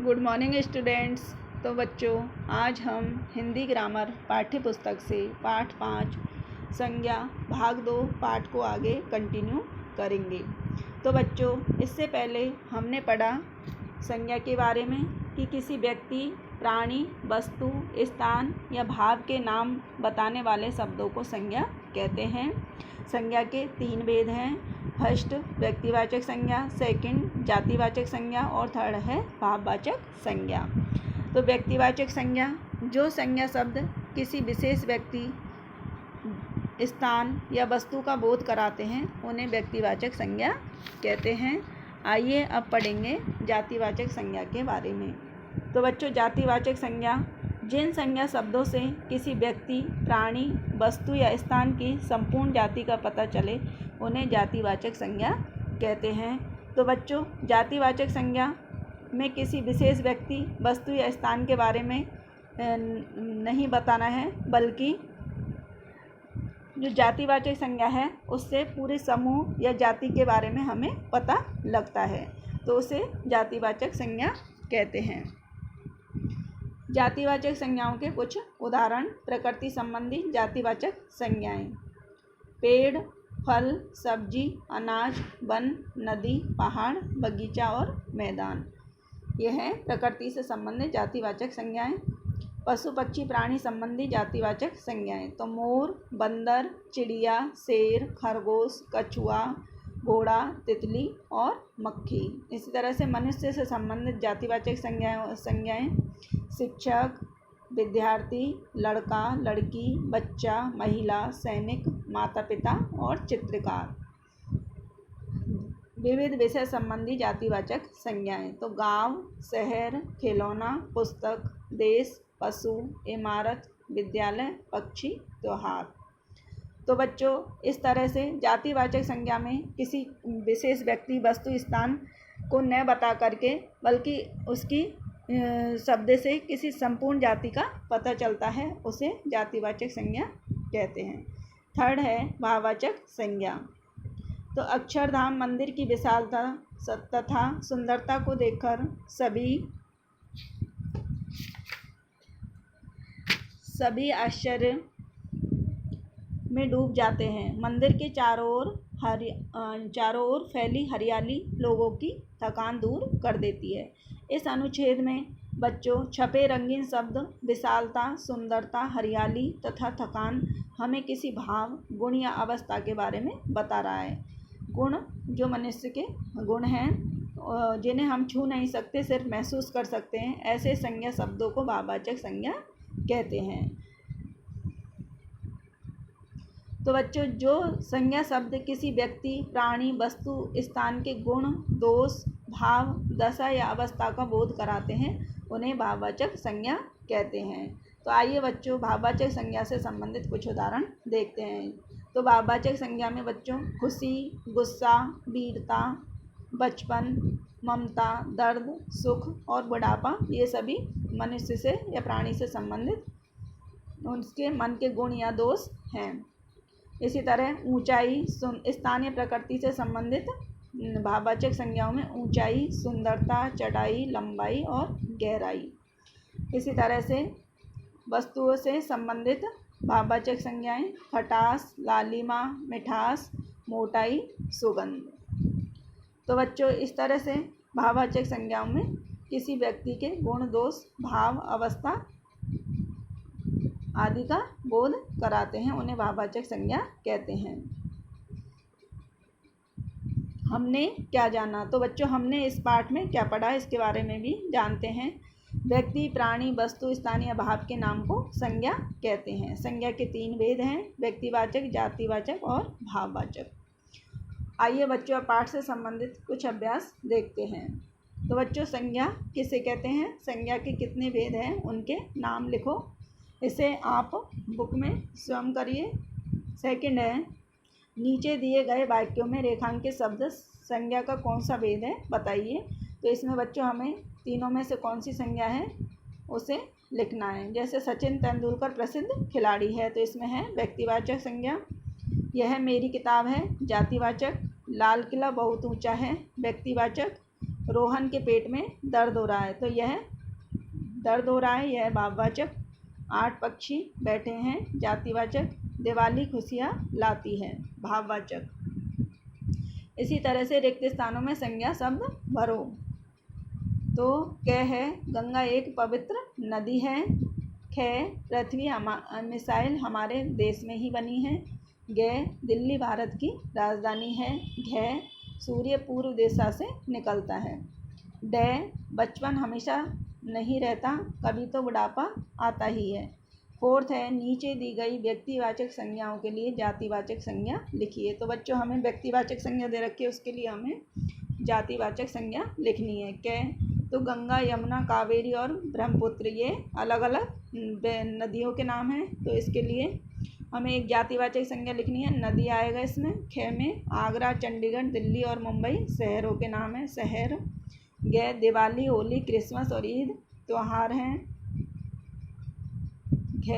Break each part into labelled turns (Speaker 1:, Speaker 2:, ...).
Speaker 1: Good morning students. तो बच्चों, आज हम हिंदी ग्रामर पाठ्य पुस्तक से पाठ 5 संज्ञा भाग 2 पाठ को आगे कंटिन्यू करेंगे। तो बच्चों, इससे पहले हमने पढ़ा संज्ञा के बारे में कि किसी व्यक्ति, प्राणी, वस्तु, स्थान या भाव के नाम बताने वाले शब्दों को संज्ञा कहते हैं। संज्ञा के 3 भेद हैं। फर्स्ट व्यक्तिवाचक संज्ञा, सेकंड जातिवाचक संज्ञा और थर्ड है भाववाचक संज्ञा। तो व्यक्तिवाचक संज्ञा, जो संज्ञा शब्द किसी विशेष व्यक्ति, स्थान या वस्तु का बोध कराते हैं उन्हें व्यक्तिवाचक संज्ञा कहते हैं। आइए अब पढ़ेंगे जातिवाचक संज्ञा के बारे में। तो बच्चों, जातिवाचक संज्ञा जिन संज्ञा शब्दों से किसी व्यक्ति, प्राणी, वस्तु या स्थान की संपूर्ण जाति का पता चले उन्हें जातिवाचक संज्ञा कहते हैं। तो बच्चों, जातिवाचक संज्ञा में किसी विशेष व्यक्ति, वस्तु या स्थान के बारे में नहीं बताना है, बल्कि जो जातिवाचक संज्ञा है उससे पूरे समूह या जाति के बारे में हमें पता लगता है, तो उसे जातिवाचक संज्ञा कहते हैं। जातिवाचक संज्ञाओं के कुछ उदाहरण: प्रकृति संबंधी जातिवाचक संज्ञाएं, पेड़, फल, सब्जी, अनाज, वन, नदी, पहाड़, बगीचा और मैदान। ये हैं प्रकृति से संबंधित जातिवाचक संज्ञाएं। पशु, पक्षी, प्राणी संबंधी जातिवाचक संज्ञाएं, तो मोर, बंदर, चिड़िया, शेर, खरगोश, कछुआ, घोड़ा, तितली और मक्खी। इसी तरह से मनुष्य से संबंधित जातिवाचक संज्ञाएं शिक्षक, विद्यार्थी, लड़का, लड़की, बच्चा, महिला, सैनिक, माता पिता और चित्रकार। विविध विषय संबंधी जातिवाचक संज्ञाएं, तो गांव, शहर, खिलौना, पुस्तक, देश, पशु, इमारत, विद्यालय, पक्षी, त्योहार। तो बच्चों, इस तरह से जातिवाचक संज्ञा में किसी विशेष व्यक्ति, वस्तु, स्थान को न बता करके बल्कि उसकी शब्द से किसी संपूर्ण जाति का पता चलता है, उसे जातिवाचक संज्ञा कहते हैं। थर्ड है भाववाचक संज्ञा। तो अक्षरधाम मंदिर की विशालता तथा सुंदरता को देखकर सभी आश्चर्य में डूब जाते हैं। मंदिर के चारों ओर फैली हरियाली लोगों की थकान दूर कर देती है। इस अनुच्छेद में बच्चों छपे रंगीन शब्द विशालता, सुंदरता, हरियाली तथा थकान हमें किसी भाव, गुण या अवस्था के बारे में बता रहा है। गुण जो मनुष्य के गुण हैं, जिन्हें हम छू नहीं सकते, सिर्फ महसूस कर सकते हैं, ऐसे संज्ञा शब्दों को भाववाचक संज्ञा कहते हैं। तो बच्चों, जो संज्ञा शब्द किसी व्यक्ति, प्राणी, वस्तु, स्थान के गुण, दोष, भाव, दशा या अवस्था का बोध कराते हैं उन्हें भाववाचक संज्ञा कहते हैं। तो आइए बच्चों, भाववाचक संज्ञा से संबंधित कुछ उदाहरण देखते हैं। तो भाववाचक संज्ञा में बच्चों खुशी, गुस्सा, वीरता, बचपन, ममता, दर्द, सुख और बुढ़ापा, ये सभी मनुष्य से या प्राणी से संबंधित उसके मन के गुण या दोष हैं। इसी तरह ऊंचाई, स्थानीय प्रकृति से संबंधित भाववाचक संज्ञाओं में ऊंचाई, सुंदरता, चौड़ाई, लंबाई और गहराई। इसी तरह से वस्तुओं से संबंधित भाववाचक संज्ञाएं खटास, लालिमा, मिठास, मोटाई, सुगंध। तो बच्चों, इस तरह से भाववाचक संज्ञाओं में किसी व्यक्ति के गुण, दोष, भाव, अवस्था आदि का बोध कराते हैं, उन्हें भाववाचक संज्ञा कहते हैं। हमने क्या जाना? तो बच्चों, हमने इस पाठ में क्या पढ़ा इसके बारे में भी जानते हैं। व्यक्ति, प्राणी, वस्तु, स्थान या भाव के नाम को संज्ञा कहते हैं। संज्ञा के 3 भेद हैं: व्यक्तिवाचक, जातिवाचक और भाववाचक। आइए बच्चों, पाठ से संबंधित कुछ अभ्यास देखते हैं। तो बच्चों, संज्ञा किसे कहते हैं, संज्ञा के कितने भेद हैं, उनके नाम लिखो। इसे आप बुक में स्वयं करिए। सेकंड है, नीचे दिए गए वाक्यों में रेखांकित शब्द संज्ञा का कौन सा भेद है बताइए। तो इसमें बच्चों हमें तीनों में से कौन सी संज्ञा है उसे लिखना है। जैसे सचिन तेंदुलकर प्रसिद्ध खिलाड़ी है, तो इसमें है व्यक्तिवाचक संज्ञा। यह मेरी किताब है, जातिवाचक। लाल किला बहुत ऊंचा है, व्यक्तिवाचक। रोहन के पेट में दर्द हो रहा है, तो यह दर्द हो रहा है, यह भाववाचक। 8 पक्षी बैठे हैं, जातिवाचक। दिवाली खुशियाँ लाती है, भाववाचक। इसी तरह से रिक्त स्थानों में संज्ञा शब्द भरो। तो क है, गंगा एक पवित्र नदी है। ख, पृथ्वी मिसाइल हमारे देश में ही बनी है। ग, दिल्ली भारत की राजधानी है। घ, सूर्य पूर्व दिशा से निकलता है। ड, बचपन हमेशा नहीं रहता, कभी तो बुढ़ापा आता ही है। 4th है, नीचे दी गई व्यक्तिवाचक संज्ञाओं के लिए जातिवाचक संज्ञा लिखिए। तो बच्चों हमें व्यक्तिवाचक संज्ञा दे रखी है, उसके लिए हमें जातिवाचक संज्ञा लिखनी है। क्या? तो गंगा, यमुना, कावेरी और ब्रह्मपुत्र ये अलग अलग नदियों के नाम हैं, तो इसके लिए हमें एक जातिवाचक संज्ञा लिखनी है, नदी आएगा इसमें। ख में आगरा, चंडीगढ़, दिल्ली और मुंबई शहरों के नाम हैं, शहर। ग, दिवाली, होली, क्रिसमस और ईद त्यौहार हैं। घ,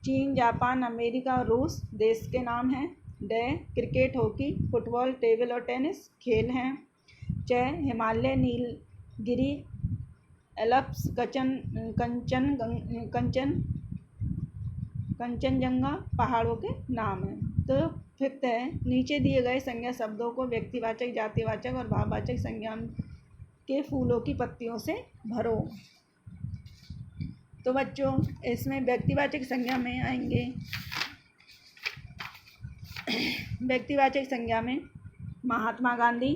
Speaker 1: चीन, जापान, अमेरिका और रूस देश के नाम हैं। ड, क्रिकेट, हॉकी, फुटबॉल, टेबल और टेनिस खेल हैं। च, हिमालय, नीलगिरी, एल्प्स, कंचनजंगा पहाड़ों के नाम हैं। तो 5th है, नीचे दिए गए संज्ञा शब्दों को व्यक्तिवाचक, जातिवाचक और भाववाचक संज्ञा के फूलों की पत्तियों से भरो। तो बच्चों इसमें व्यक्तिवाचक संज्ञा में आएंगे, व्यक्तिवाचक संज्ञा में महात्मा गांधी,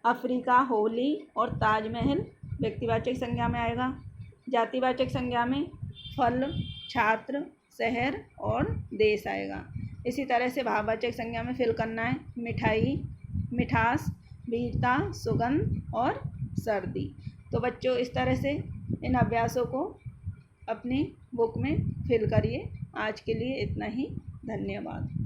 Speaker 1: अफ्रीका, होली और ताजमहल व्यक्तिवाचक संज्ञा में आएगा। जातिवाचक संज्ञा में फल, छात्र, शहर और देश आएगा। इसी तरह से भाववाचक संज्ञा में फिल करना है, मिठाई, मिठास, वीरता, सुगंध और सर्दी। तो बच्चों इस तरह से इन अभ्यासों को अपनी बुक में फिल करिए। आज के लिए इतना ही, धन्यवाद।